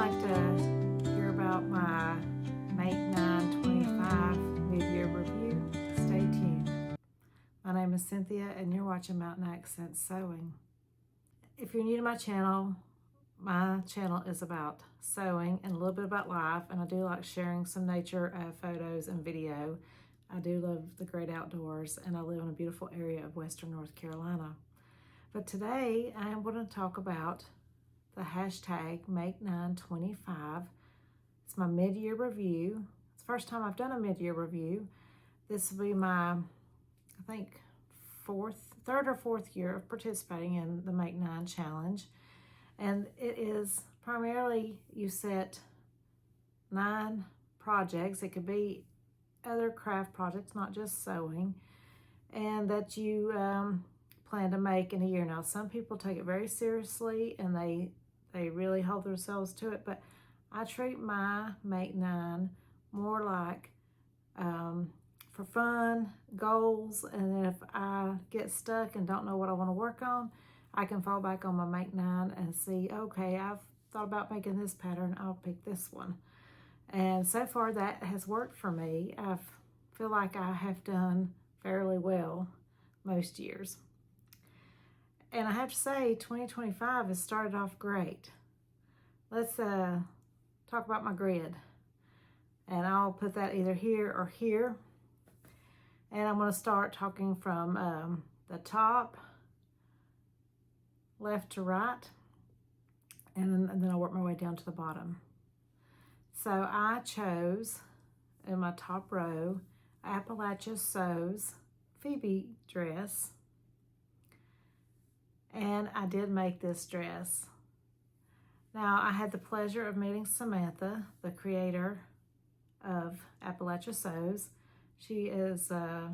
like to hear about my Make 925 mid-year review, stay tuned. My name is Cynthia and you're watching Mountain Accents Sewing. If you're new to my channel is about sewing and a little bit about life, and I do like sharing some nature photos and video. I do love the great outdoors, and I live in a beautiful area of Western North Carolina. But today I am going to talk about the hashtag Make925. It's my mid-year review. It's the first time I've done a mid-year review. This will be my, I think, third or fourth year of participating in the Make 9 challenge. And it is primarily, you set 9 projects. It could be other craft projects, not just sewing, and that you plan to make in a year. Now, some people take it very seriously and they really hold themselves to it, but I treat my Make 9 more like for fun, goals, and if I get stuck and don't know what I want to work on, I can fall back on my Make 9 and see, okay, I've thought about making this pattern, I'll pick this one. And so far that has worked for me. I feel like I have done fairly well most years. And I have to say, 2025 has started off great. Let's talk about my grid. And I'll put that either here or here. And I'm going to start talking from the top, left to right, and then I'll work my way down to the bottom. So I chose, in my top row, Appalachia Sews Phoebe dress. And I did make this dress. Now, I had the pleasure of meeting Samantha, the creator of Appalachia Sews. She is a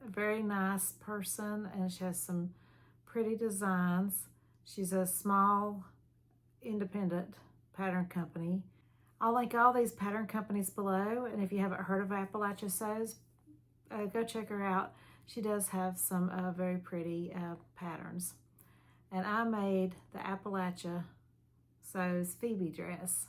very nice person, and she has some pretty designs. She's a small, independent pattern company. I'll link all these pattern companies below, and if you haven't heard of Appalachia Sews, go check her out. She does have some very pretty patterns. And I made the Appalachia Sews Phoebe dress.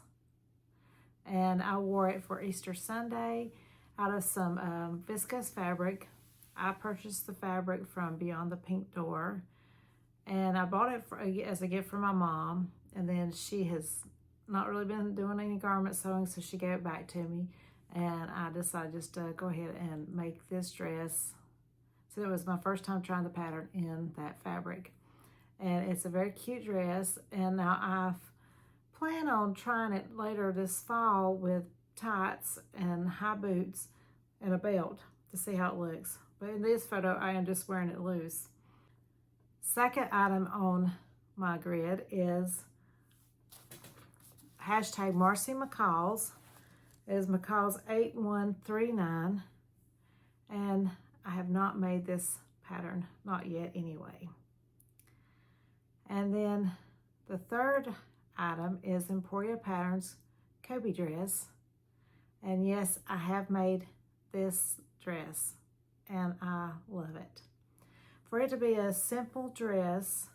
And I wore it for Easter Sunday out of some viscose fabric. I purchased the fabric from Beyond the Pink Door. And I bought it as a gift for my mom. And then she has not really been doing any garment sewing, so she gave it back to me. And I decided just to go ahead and make this dress. So it was my first time trying the pattern in that fabric. And it's a very cute dress. And now I plan on trying it later this fall with tights and high boots and a belt to see how it looks. But in this photo, I am just wearing it loose. Second item on my grid is hashtag Marcy McCalls. It is McCalls M8139. And I have not made this pattern, not yet anyway. And then the third item is Emporia Patterns Kobi dress. And yes, I have made this dress and I love it. For it to be a simple dress,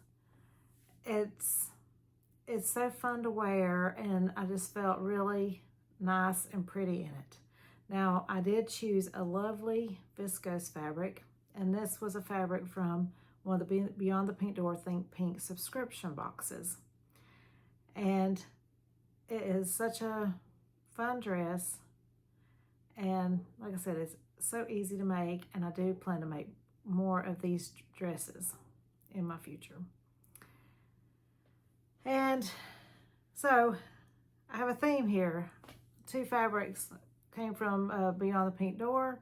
it's so fun to wear, and I just felt really nice and pretty in it. Now, I did choose a lovely viscose fabric, and this was a fabric from one of the Beyond the Pink Door Think Pink subscription boxes. And it is such a fun dress, and like I said, it's so easy to make, and I do plan to make more of these dresses in my future. And so I have a theme here. 2 fabrics came from Beyond the Pink Door,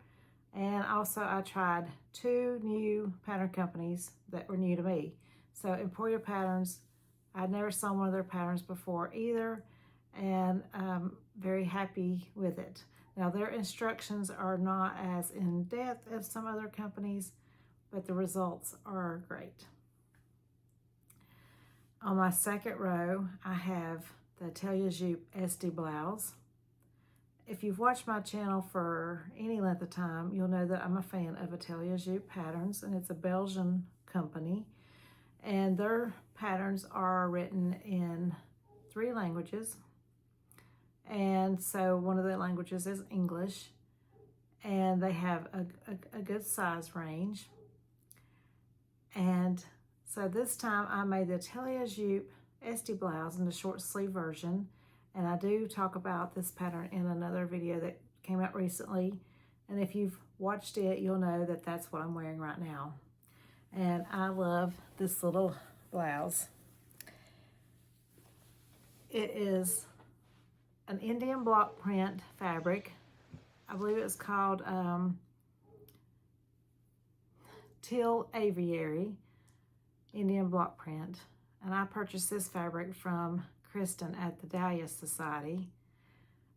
and also I tried 2 new pattern companies that were new to me. So Emporia Patterns, I'd never sewn one of their patterns before either, and I'm very happy with it. Now, their instructions are not as in-depth as some other companies, but the results are great. On my second row, I have the Atelier Jupe Este Blouse. If you've watched my channel for any length of time, you'll know that I'm a fan of Atelier Jupe Patterns, and it's a Belgian company. And their patterns are written in 3 languages. And so one of the languages is English, and they have a good size range. And so this time I made the Atelier Jupe Este Blouse in the short sleeve version. And I do talk about this pattern in another video that came out recently. And if you've watched it, you'll know that that's what I'm wearing right now. And I love this little blouse. It is an Indian block print fabric. I believe it's called Teal Aviary Indian block print. And I purchased this fabric from Kristen at the Dahlia Sewciety.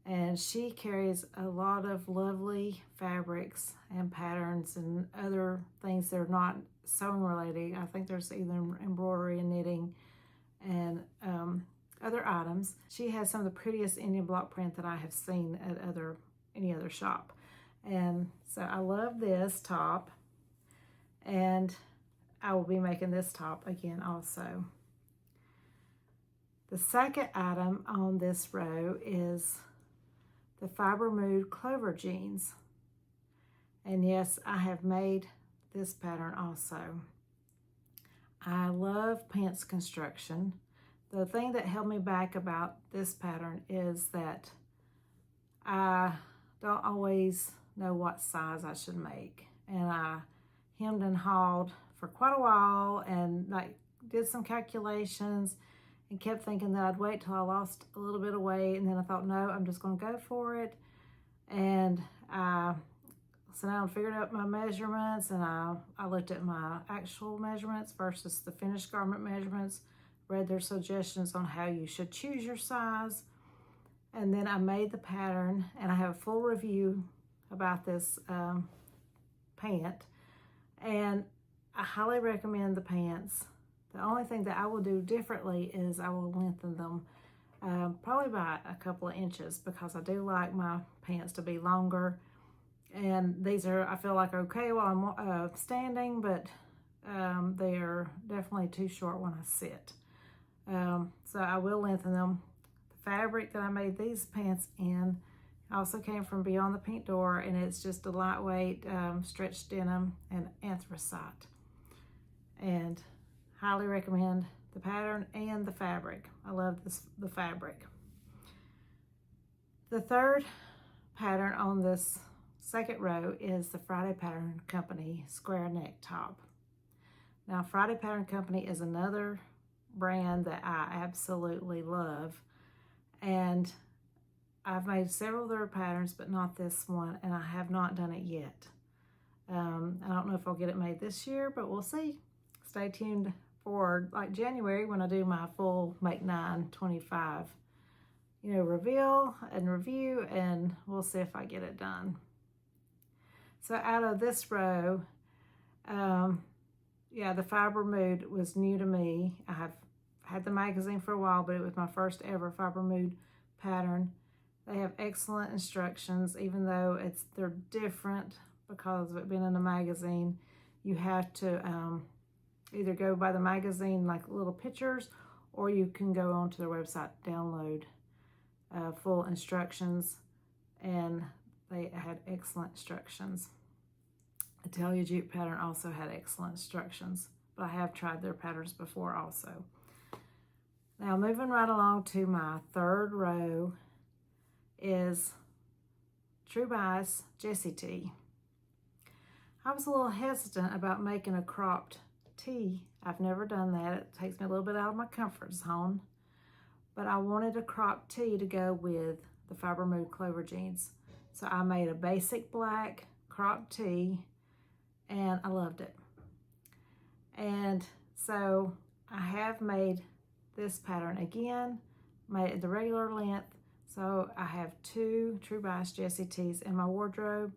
And she carries a lot of lovely fabrics and patterns and other things that are not sewing related. I think there's either embroidery and knitting and other items. She has some of the prettiest Indian block print that I have seen at any other shop. And so I love this top, and I will be making this top again also. The second item on this row is the FibreMood Clover Jeans. And yes, I have made this pattern also. I love pants construction. The thing that held me back about this pattern is that I don't always know what size I should make. And I hemmed and hawed for quite a while and did some calculations and kept thinking that I'd wait till I lost a little bit of weight, and then I thought, no, I'm just gonna go for it. And so now I figured out my measurements, and I looked at my actual measurements versus the finished garment measurements, read their suggestions on how you should choose your size, and then I made the pattern, and I have a full review about this pant, and I highly recommend the pants. The only thing that I will do differently is I will lengthen them probably by a couple of inches, because I do like my pants to be longer. And these are, I feel like, okay while I'm standing, but they are definitely too short when I sit. So I will lengthen them. The fabric that I made these pants in also came from Beyond the Pink Door, and it's just a lightweight stretched denim and anthracite. And highly recommend the pattern and the fabric. I love the fabric. The third pattern on this second row is the Friday Pattern Company square neck top. Now, Friday Pattern Company is another brand that I absolutely love, and I've made several of their patterns, but not this one, and I have not done it yet. I don't know if I'll get it made this year, but we'll see. Stay tuned for like January when I do my full Make 925, reveal and review, and we'll see if I get it done. So out of this row, the FibreMood was new to me. I have had the magazine for a while, but it was my first ever FibreMood pattern. They have excellent instructions, even though they're different because of it being in the magazine. You have to either go by the magazine, like little pictures, or you can go onto their website, download full instructions, and they had excellent instructions. Atelier Jupe pattern also had excellent instructions, but I have tried their patterns before also. Now, moving right along to my third row is True Bias Jessie Tee. I was a little hesitant about making a cropped tee. I've never done that. It takes me a little bit out of my comfort zone, but I wanted a cropped tee to go with the FibreMood Clover Jeans. So I made a basic black cropped tee, and I loved it. And so I have made this pattern again, made it the regular length. So I have 2 True Bias Jessie Tees in my wardrobe,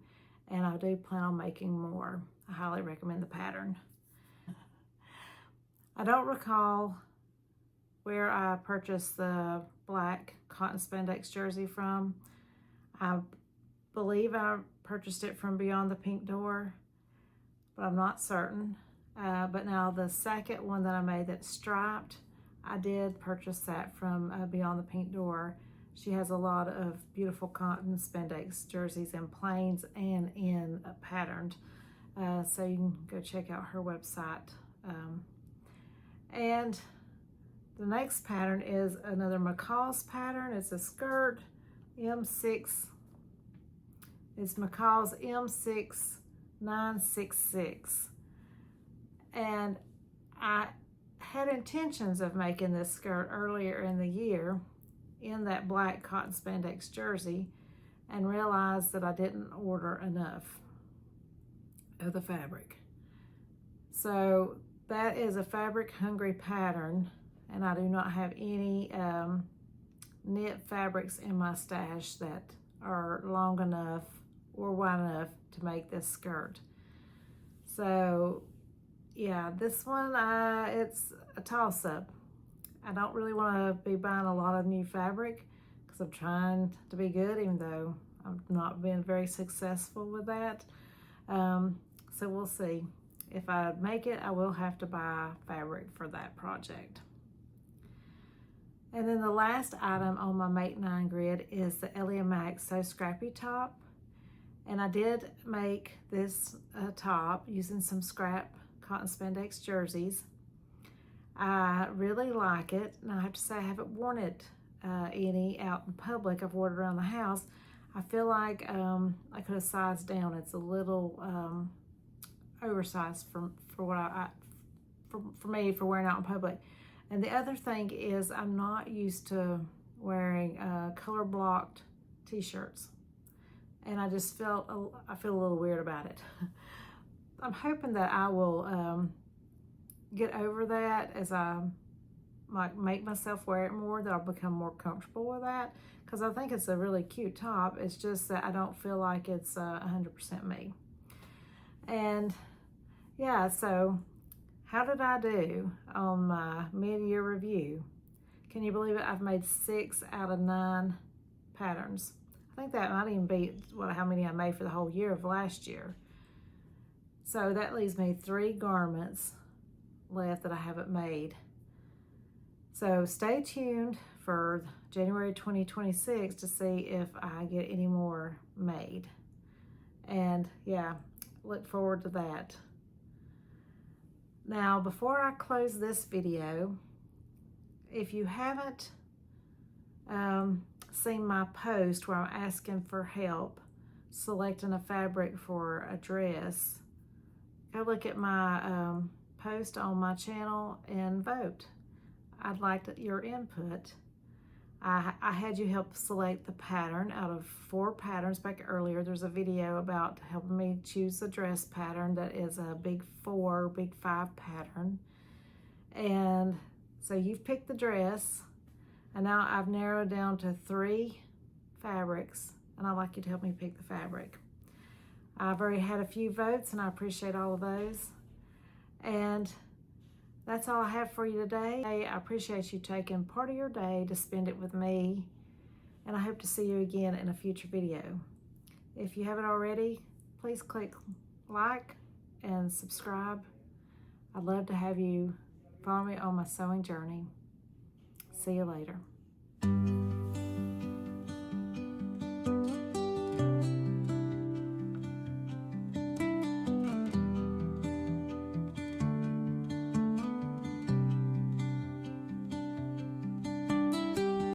and I do plan on making more. I highly recommend the pattern. I don't recall where I purchased the black cotton spandex jersey from. I believe I purchased it from Beyond the Pink Door, but I'm not certain. But now the second one that I made that's striped, I did purchase that from Beyond the Pink Door. She has a lot of beautiful cotton spandex jerseys in plains and in patterned. So you can go check out her website. And the next pattern is another McCalls pattern. It's a skirt, M6. It's McCalls M6966. And I had intentions of making this skirt earlier in the year in that black cotton spandex jersey and realized that I didn't order enough of the fabric. So that is a fabric hungry pattern, and I do not have any knit fabrics in my stash that are long enough or wide enough to make this skirt. So yeah, this one, it's a toss-up. I don't really want to be buying a lot of new fabric because I'm trying to be good, even though I've not been very successful with that. So we'll see. If I make it, I will have to buy fabric for that project. And then the last item on my Make 9 grid is the Ellie So Scrappy top. And I did make this top using some scrap cotton spandex jerseys. I really like it, and I have to say I haven't worn it any out in public. I've worn it around the house. I feel like I could have sized down. It's a little oversized for what for me for wearing out in public. And the other thing is I'm not used to wearing color blocked t-shirts, and I just feel a little weird about it. I'm hoping that I will get over that as I might make myself wear it more, that I'll become more comfortable with that, because I think it's a really cute top. It's just that I don't feel like it's 100% me. And yeah, so how did I do on my mid-year review? Can you believe it? I've made 6 out of 9 patterns. I think that might even be how many I made for the whole year of last year. So that leaves me 3 garments left that I haven't made. So stay tuned for January 2026 to see if I get any more made. And yeah, look forward to that. Now, before I close this video, if you haven't seen my post where I'm asking for help selecting a fabric for a dress, go look at my post on my channel and vote. I'd like your input. I had you help select the pattern out of 4 patterns back earlier. There's a video about helping me choose the dress pattern that is a big 4, big 5 pattern. And so you've picked the dress, and now I've narrowed down to 3 fabrics, and I'd like you to help me pick the fabric. I've already had a few votes, and I appreciate all of those. And that's all I have for you today. I appreciate you taking part of your day to spend it with me, and I hope to see you again in a future video. If you haven't already, please click like and subscribe. I'd love to have you follow me on my sewing journey. See you later.